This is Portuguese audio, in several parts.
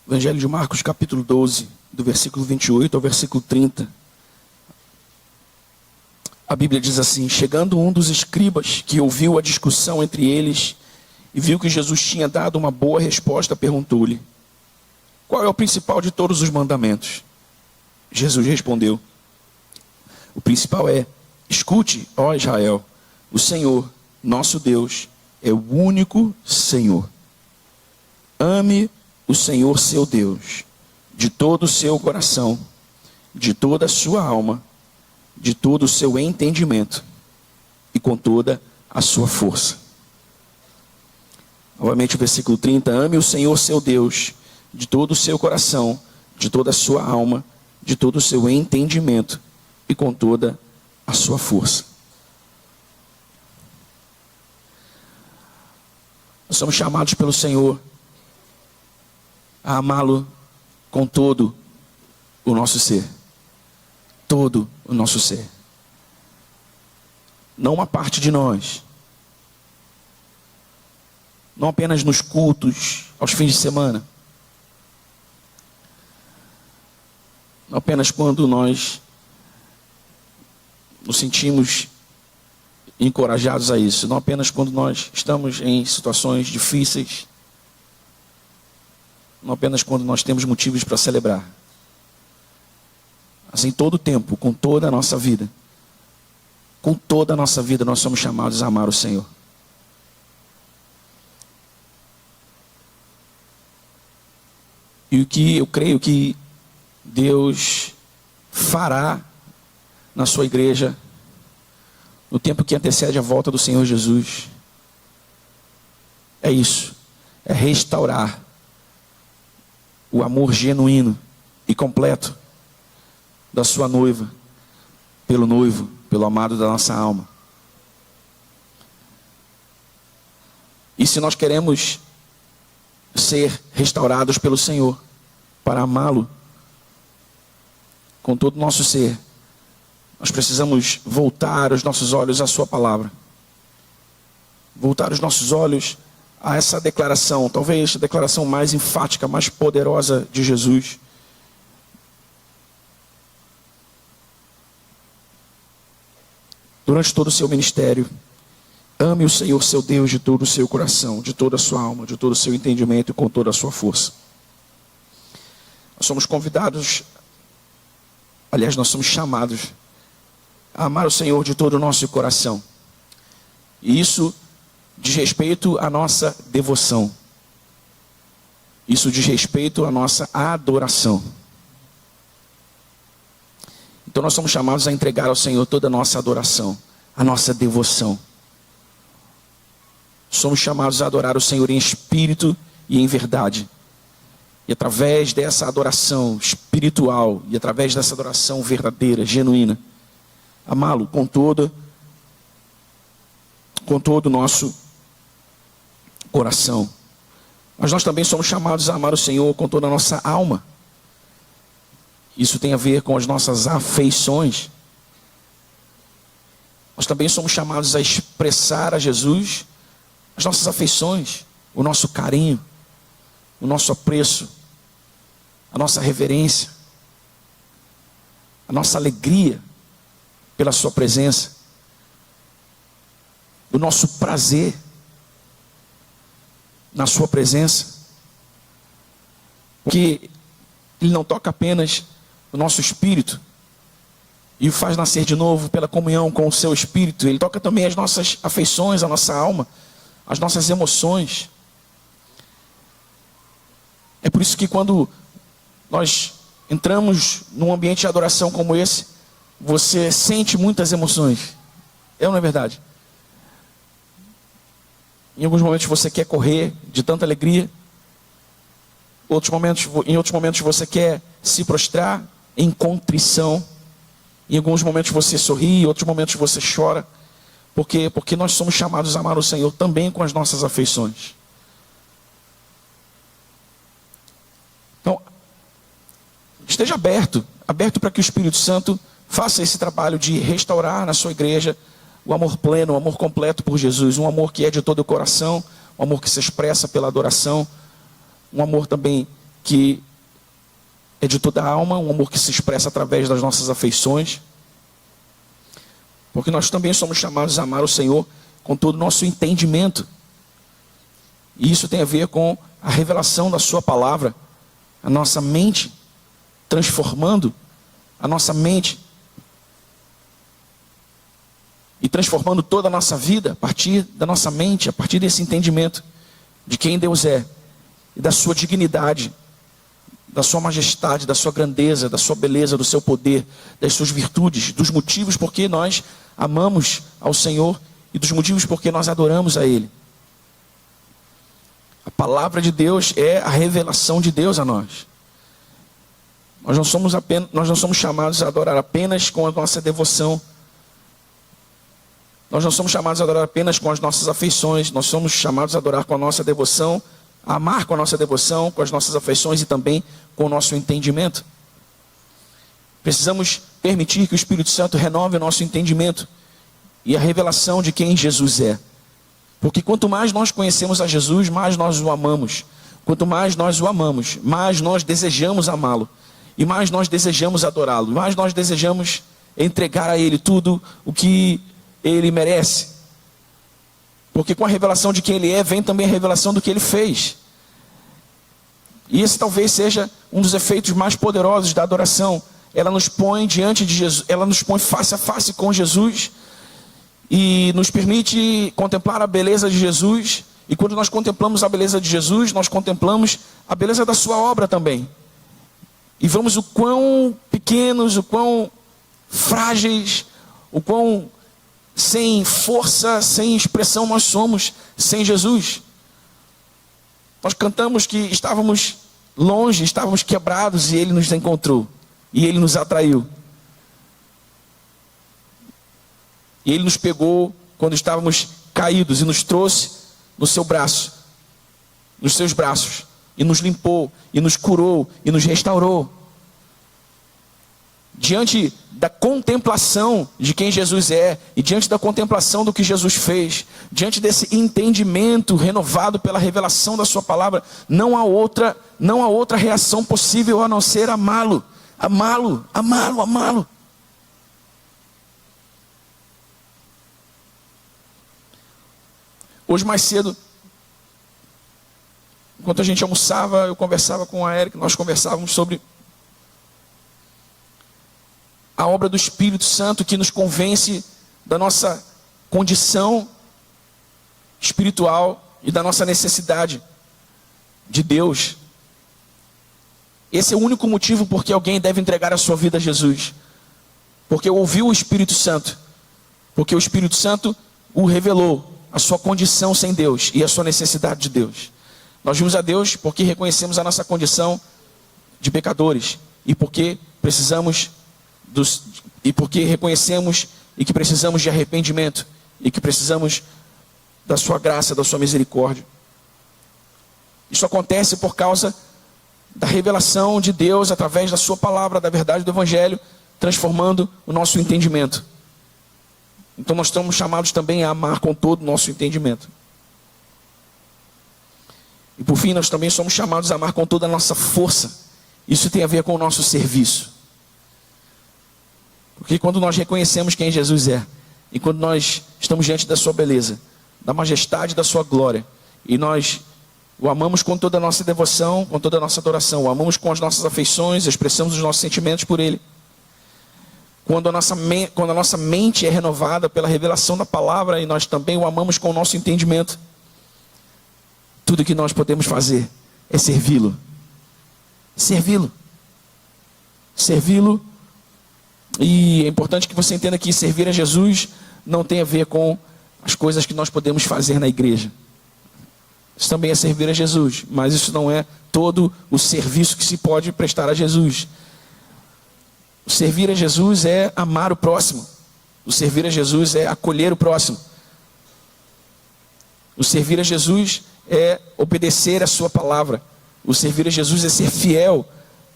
Evangelho de Marcos, capítulo 12, do versículo 28 ao versículo 30. A Bíblia diz assim: chegando um dos escribas que ouviu a discussão entre eles e viu que Jesus tinha dado uma boa resposta, perguntou-lhe: qual é o principal de todos os mandamentos? Jesus respondeu: o principal é: escute, ó Israel, o Senhor, nosso Deus, é o único Senhor. Ame o Senhor seu Deus de todo o seu coração, de toda a sua alma, de todo o seu entendimento e com toda a sua força. Novamente o versículo 30. Ame o Senhor seu Deus de todo o seu coração, de toda a sua alma, de todo o seu entendimento e com toda a sua força. Nós somos chamados pelo Senhor a amá-lo com todo o nosso ser. Todo o nosso ser. Não uma parte de nós. Não apenas nos cultos, aos fins de semana. Não apenas quando nós nos sentimos encorajados a isso. Não apenas quando nós estamos em situações difíceis. Não apenas quando nós temos motivos para celebrar. Assim, todo o tempo, com toda a nossa vida. Com toda a nossa vida, nós somos chamados a amar o Senhor. E o que eu creio que Deus fará na sua igreja no tempo que antecede a volta do Senhor Jesus é isso. É restaurar o amor genuíno e completo da sua noiva, pelo noivo, pelo amado da nossa alma. E se nós queremos ser restaurados pelo Senhor, para amá-lo com todo o nosso ser, nós precisamos voltar os nossos olhos à sua palavra. Voltar os nossos olhos a essa declaração, talvez a declaração mais enfática, mais poderosa de Jesus. Durante todo o seu ministério, ame o Senhor seu Deus de todo o seu coração, de toda a sua alma, de todo o seu entendimento e com toda a sua força. Nós somos convidados, aliás, nós somos chamados a amar o Senhor de todo o nosso coração. E isso diz respeito à nossa devoção. Isso diz respeito à nossa adoração. Então nós somos chamados a entregar ao Senhor toda a nossa adoração, a nossa devoção. Somos chamados a adorar o Senhor em espírito e em verdade. E através dessa adoração espiritual, e através dessa adoração verdadeira, genuína, amá-lo com todo o nosso coração. Mas nós também somos chamados a amar o Senhor com toda a nossa alma. Isso tem a ver com as nossas afeições. Nós também somos chamados a expressar a Jesus as nossas afeições, o nosso carinho, o nosso apreço, a nossa reverência, a nossa alegria pela sua presença, o nosso prazer na sua presença, porque Ele não toca apenas o nosso espírito e o faz nascer de novo pela comunhão com o seu espírito. Ele toca também as nossas afeições, a nossa alma, as nossas emoções. É por isso que quando nós entramos num ambiente de adoração como esse, você sente muitas emoções. É ou não é verdade? Em alguns momentos você quer correr de tanta alegria. Em outros momentos você quer se prostrar em contrição. Em alguns momentos você sorri, em outros momentos você chora. Por quê? Porque nós somos chamados a amar o Senhor também com as nossas afeições. Então, esteja aberto para que o Espírito Santo faça esse trabalho de restaurar na sua igreja o amor pleno, o amor completo por Jesus. Um amor que é de todo o coração, um amor que se expressa pela adoração, um amor também que é de toda a alma, um amor que se expressa através das nossas afeições. Porque nós também somos chamados a amar o Senhor com todo o nosso entendimento. E isso tem a ver com a revelação da sua palavra, a nossa mente transformando a nossa mente e transformando toda a nossa vida a partir da nossa mente, a partir desse entendimento de quem Deus é e da sua dignidade, da sua majestade, da sua grandeza, da sua beleza, do seu poder, das suas virtudes, dos motivos por que nós amamos ao Senhor e dos motivos por que nós adoramos a Ele. A palavra de Deus é a revelação de Deus a nós. Nós não somos chamados a adorar apenas com a nossa devoção. Nós não somos chamados a adorar apenas com as nossas afeições. Nós somos chamados a adorar com a nossa devoção, a amar com a nossa devoção, com as nossas afeições e também com o nosso entendimento. Precisamos permitir que o Espírito Santo renove o nosso entendimento e a revelação de quem Jesus é. Porque quanto mais nós conhecemos a Jesus, mais nós o amamos. Quanto mais nós o amamos, mais nós desejamos amá-lo. E mais nós desejamos adorá-lo. E mais nós desejamos entregar a Ele tudo o que Ele merece. Porque com a revelação de quem Ele é, vem também a revelação do que Ele fez. E esse talvez seja um dos efeitos mais poderosos da adoração. Ela nos põe diante de Jesus, ela nos põe face a face com Jesus e nos permite contemplar a beleza de Jesus. E quando nós contemplamos a beleza de Jesus, nós contemplamos a beleza da sua obra também. E vemos o quão pequenos, o quão frágeis, o quão sem força, sem expressão nós somos sem Jesus. Nós cantamos que estávamos longe, estávamos quebrados e Ele nos encontrou. E Ele nos atraiu. E Ele nos pegou quando estávamos caídos e nos trouxe no seu braço, nos seus braços. E nos limpou, e nos curou, e nos restaurou. Diante da contemplação de quem Jesus é, e diante da contemplação do que Jesus fez, diante desse entendimento renovado pela revelação da sua palavra, não há outra reação possível a não ser amá-lo, amá-lo, amá-lo, amá-lo. Hoje mais cedo, enquanto a gente almoçava, eu conversava com a Érica, nós conversávamos sobre a obra do Espírito Santo que nos convence da nossa condição espiritual e da nossa necessidade de Deus. Esse é o único motivo por que alguém deve entregar a sua vida a Jesus. Porque ouviu o Espírito Santo. Porque o Espírito Santo o revelou, a sua condição sem Deus e a sua necessidade de Deus. Nós vimos a Deus porque reconhecemos a nossa condição de pecadores e porque reconhecemos e que precisamos de arrependimento e que precisamos da sua graça, da sua misericórdia. Isso acontece por causa da revelação de Deus através da sua palavra, da verdade do Evangelho, transformando o nosso entendimento. Então nós estamos chamados também a amar com todo o nosso entendimento. E por fim, nós também somos chamados a amar com toda a nossa força. Isso tem a ver com o nosso serviço. Porque quando nós reconhecemos quem Jesus é, e quando nós estamos diante da sua beleza, da majestade da sua glória, e nós o amamos com toda a nossa devoção, com toda a nossa adoração, o amamos com as nossas afeições, expressamos os nossos sentimentos por Ele. Quando a nossa mente é renovada pela revelação da palavra, e nós também o amamos com o nosso entendimento, tudo que nós podemos fazer é servi-lo. Servi-lo. Servi-lo. E é importante que você entenda que servir a Jesus não tem a ver com as coisas que nós podemos fazer na igreja. Isso também é servir a Jesus, mas isso não é todo o serviço que se pode prestar a Jesus. O servir a Jesus é amar o próximo. O servir a Jesus é acolher o próximo. O servir a Jesus é obedecer a sua palavra. O servir a Jesus é ser fiel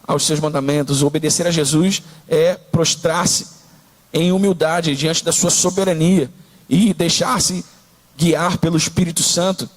aos seus mandamentos. O obedecer a Jesus é prostrar-se em humildade diante da sua soberania e deixar-se guiar pelo Espírito Santo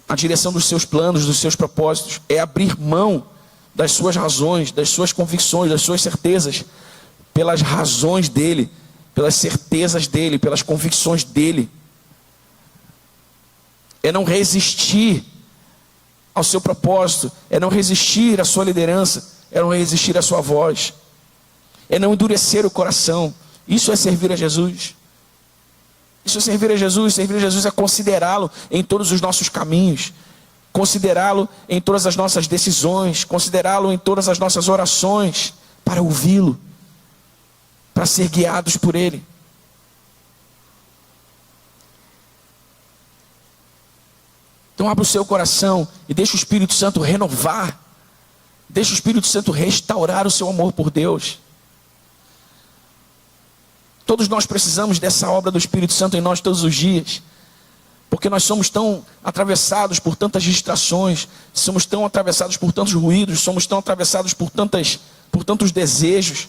na direção dos seus planos, dos seus propósitos. É abrir mão das suas razões, das suas convicções, das suas certezas, pelas razões dele, pelas certezas dele, pelas convicções dele. É não resistir ao seu propósito, é não resistir à sua liderança, é não resistir à sua voz, é não endurecer o coração. Isso é servir a Jesus. Isso é servir a Jesus. Servir a Jesus é considerá-lo em todos os nossos caminhos, considerá-lo em todas as nossas decisões, considerá-lo em todas as nossas orações, para ouvi-lo, para ser guiados por ele. Então abra o seu coração e deixa o Espírito Santo renovar, deixa o Espírito Santo restaurar o seu amor por Deus. Todos nós precisamos dessa obra do Espírito Santo em nós todos os dias, porque nós somos tão atravessados por tantas distrações, somos tão atravessados por tantos ruídos, somos tão atravessados por tantos desejos.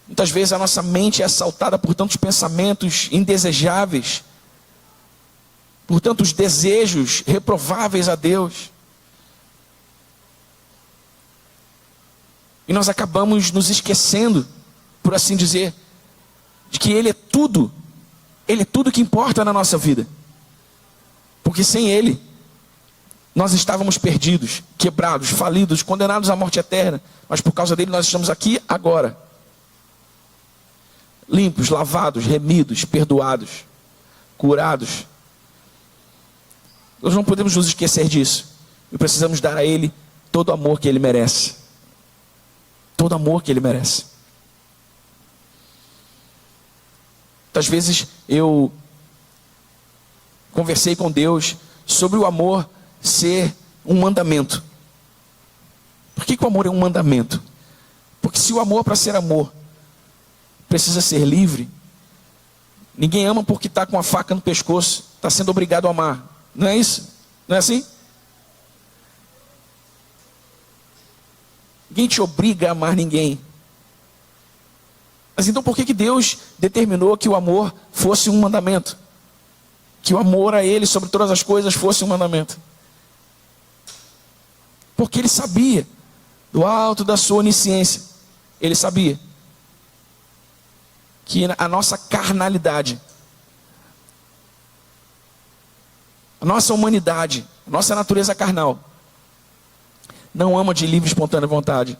Muitas vezes a nossa mente é assaltada por tantos pensamentos indesejáveis, por tantos desejos reprováveis a Deus. E nós acabamos nos esquecendo, por assim dizer, de que Ele é tudo que importa na nossa vida. Porque sem Ele, nós estávamos perdidos, quebrados, falidos, condenados à morte eterna. Mas por causa dele nós estamos aqui agora. Limpos, lavados, remidos, perdoados, curados. Nós não podemos nos esquecer disso. E precisamos dar a Ele todo o amor que Ele merece. Todo amor que Ele merece. Muitas vezes eu conversei com Deus sobre o amor ser um mandamento. Por que o amor é um mandamento? Porque se o amor, para ser amor, precisa ser livre, ninguém ama porque está com a faca no pescoço, está sendo obrigado a amar. Não é isso? Não é assim? Ninguém te obriga a amar ninguém. Mas então por que Deus determinou que o amor fosse um mandamento? Que o amor a Ele sobre todas as coisas fosse um mandamento? Porque Ele sabia, do alto da sua onisciência, Ele sabia que a nossa carnalidade, a nossa humanidade, a nossa natureza carnal, não ama de livre e espontânea vontade.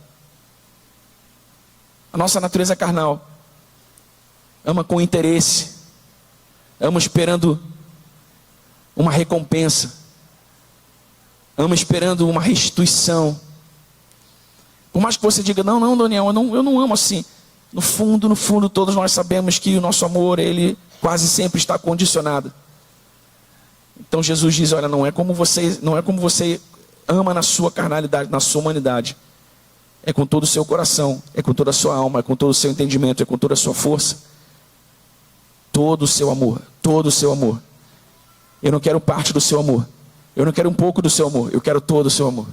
A nossa natureza carnal ama com interesse, ama esperando uma recompensa, ama esperando uma restituição. Por mais que você diga, não, Daniel, eu não amo assim. No fundo, todos nós sabemos que o nosso amor, ele quase sempre está condicionado. Então Jesus diz, olha, não é como você ama na sua carnalidade, na sua humanidade. É com todo o seu coração, é com toda a sua alma, é com todo o seu entendimento, é com toda a sua força. Todo o seu amor, todo o seu amor. Eu não quero parte do seu amor. Eu não quero um pouco do seu amor, eu quero todo o seu amor.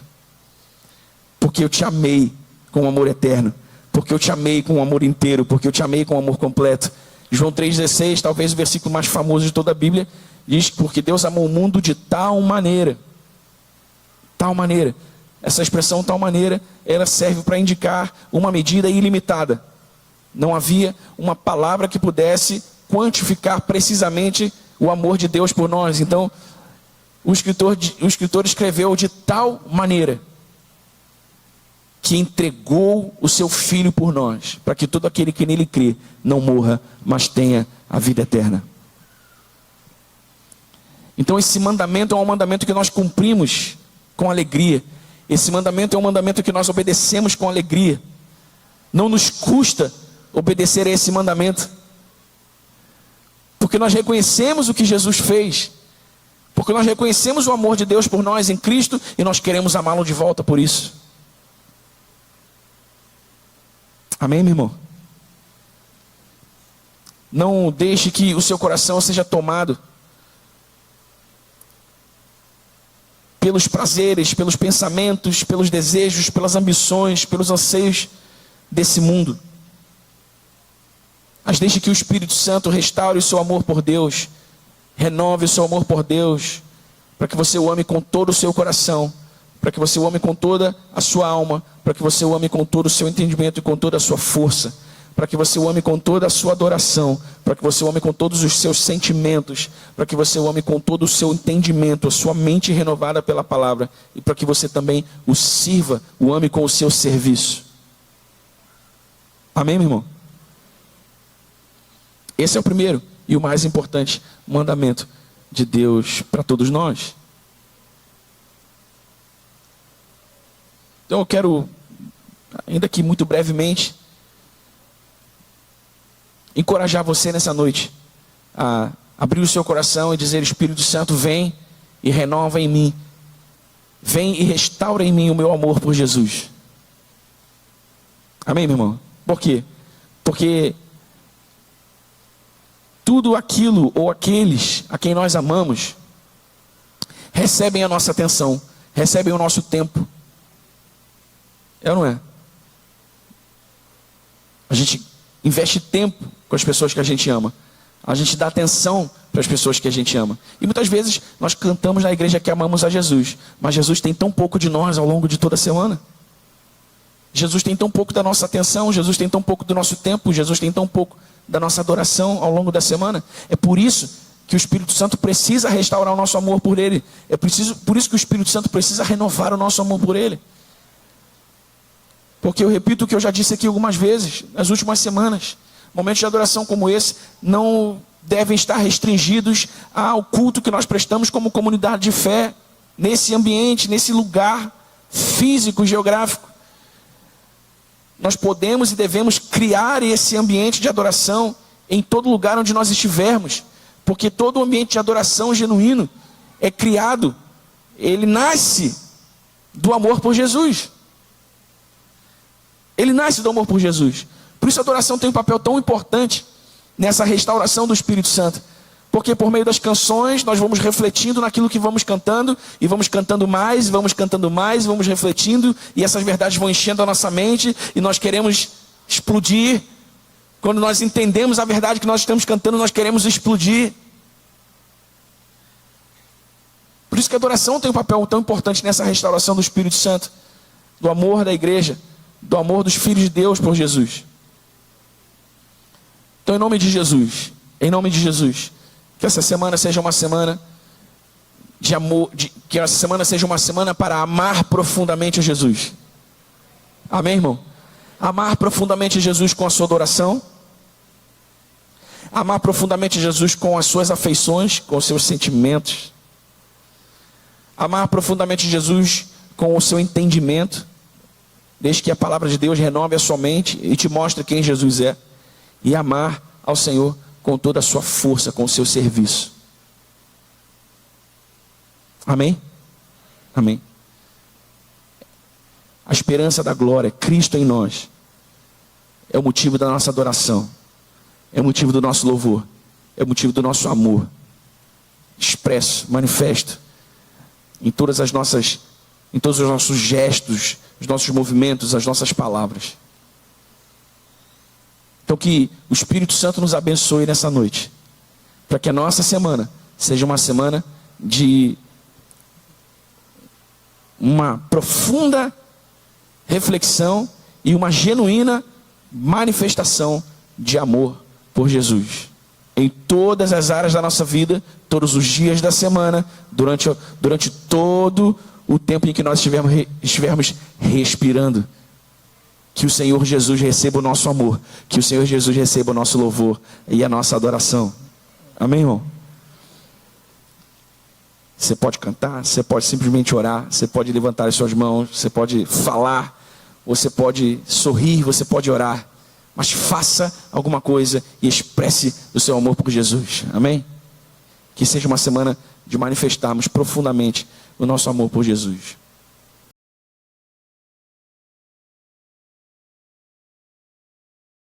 Porque eu te amei com um amor eterno. Porque eu te amei com um amor inteiro. Porque eu te amei com um amor completo. João 3,16, talvez o versículo mais famoso de toda a Bíblia, diz que porque Deus amou o mundo de tal maneira. Tal maneira. Essa expressão tal maneira, ela serve para indicar uma medida ilimitada. Não havia uma palavra que pudesse quantificar precisamente o amor de Deus por nós. Então, o escritor escreveu de tal maneira que entregou o seu Filho por nós, para que todo aquele que nele crê não morra, mas tenha a vida eterna. Então esse mandamento é um mandamento que nós cumprimos com alegria. Esse mandamento é um mandamento que nós obedecemos com alegria. Não nos custa obedecer a esse mandamento, porque nós reconhecemos o que Jesus fez, porque nós reconhecemos o amor de Deus por nós em Cristo, e nós queremos amá-lo de volta por isso. Amém, meu irmão? Não deixe que o seu coração seja tomado pelos prazeres, pelos pensamentos, pelos desejos, pelas ambições, pelos anseios desse mundo. Mas deixe que o Espírito Santo restaure o seu amor por Deus, renove o seu amor por Deus, para que você o ame com todo o seu coração, para que você o ame com toda a sua alma, para que você o ame com todo o seu entendimento e com toda a sua força, para que você o ame com toda a sua adoração, para que você o ame com todos os seus sentimentos, para que você o ame com todo o seu entendimento, a sua mente renovada pela palavra, e para que você também o sirva, o ame com o seu serviço. Amém, meu irmão? Esse é o primeiro e o mais importante mandamento de Deus para todos nós. Então eu quero, ainda que muito brevemente, encorajar você nessa noite a abrir o seu coração e dizer: Espírito Santo, vem e renova em mim, vem e restaura em mim o meu amor por Jesus. Amém, meu irmão? Por quê? Porque tudo aquilo ou aqueles a quem nós amamos recebem a nossa atenção, recebem o nosso tempo. É ou não é? A gente investe tempo com as pessoas que a gente ama. A gente dá atenção para as pessoas que a gente ama. E muitas vezes nós cantamos na igreja que amamos a Jesus, mas Jesus tem tão pouco de nós ao longo de toda a semana. Jesus tem tão pouco da nossa atenção, Jesus tem tão pouco do nosso tempo, Jesus tem tão pouco da nossa adoração ao longo da semana. É por isso que o Espírito Santo precisa restaurar o nosso amor por Ele. Por isso que o Espírito Santo precisa renovar o nosso amor por Ele. Porque eu repito o que eu já disse aqui algumas vezes, nas últimas semanas: momentos de adoração como esse não devem estar restringidos ao culto que nós prestamos como comunidade de fé, nesse ambiente, nesse lugar físico, geográfico. Nós podemos e devemos criar esse ambiente de adoração em todo lugar onde nós estivermos, porque todo ambiente de adoração genuíno é criado, ele nasce do amor por Jesus. Ele nasce do amor por Jesus. Por isso a adoração tem um papel tão importante nessa restauração do Espírito Santo. Porque por meio das canções nós vamos refletindo naquilo que vamos cantando, e vamos cantando mais, e vamos cantando mais, e vamos refletindo, e essas verdades vão enchendo a nossa mente, e nós queremos explodir. Quando nós entendemos a verdade que nós estamos cantando, nós queremos explodir. Por isso que a adoração tem um papel tão importante nessa restauração do Espírito Santo, do amor da igreja, do amor dos filhos de Deus por Jesus. Então, em nome de Jesus, que essa semana seja uma semana de amor, que essa semana seja uma semana para amar profundamente a Jesus. Amém, irmão? Amar profundamente a Jesus com a sua adoração, amar profundamente a Jesus com as suas afeições, com os seus sentimentos, amar profundamente a Jesus com o seu entendimento, desde que a palavra de Deus renove a sua mente e te mostre quem Jesus é, e amar ao Senhor com toda a sua força, com o seu serviço. Amém? Amém. A esperança da glória, Cristo em nós, é o motivo da nossa adoração, é o motivo do nosso louvor, é o motivo do nosso amor, expresso, manifesto, em todos os nossos gestos, os nossos movimentos, as nossas palavras. Então que o Espírito Santo nos abençoe nessa noite, para que a nossa semana seja uma semana de uma profunda reflexão e uma genuína manifestação de amor por Jesus, em todas as áreas da nossa vida, todos os dias da semana, durante todo o tempo em que nós estivermos respirando. Que o Senhor Jesus receba o nosso amor, que o Senhor Jesus receba o nosso louvor e a nossa adoração. Amém, irmão? Você pode cantar, você pode simplesmente orar, você pode levantar as suas mãos, você pode falar, você pode sorrir, você pode orar, mas faça alguma coisa e expresse o seu amor por Jesus. Amém? Que seja uma semana de manifestarmos profundamente o nosso amor por Jesus.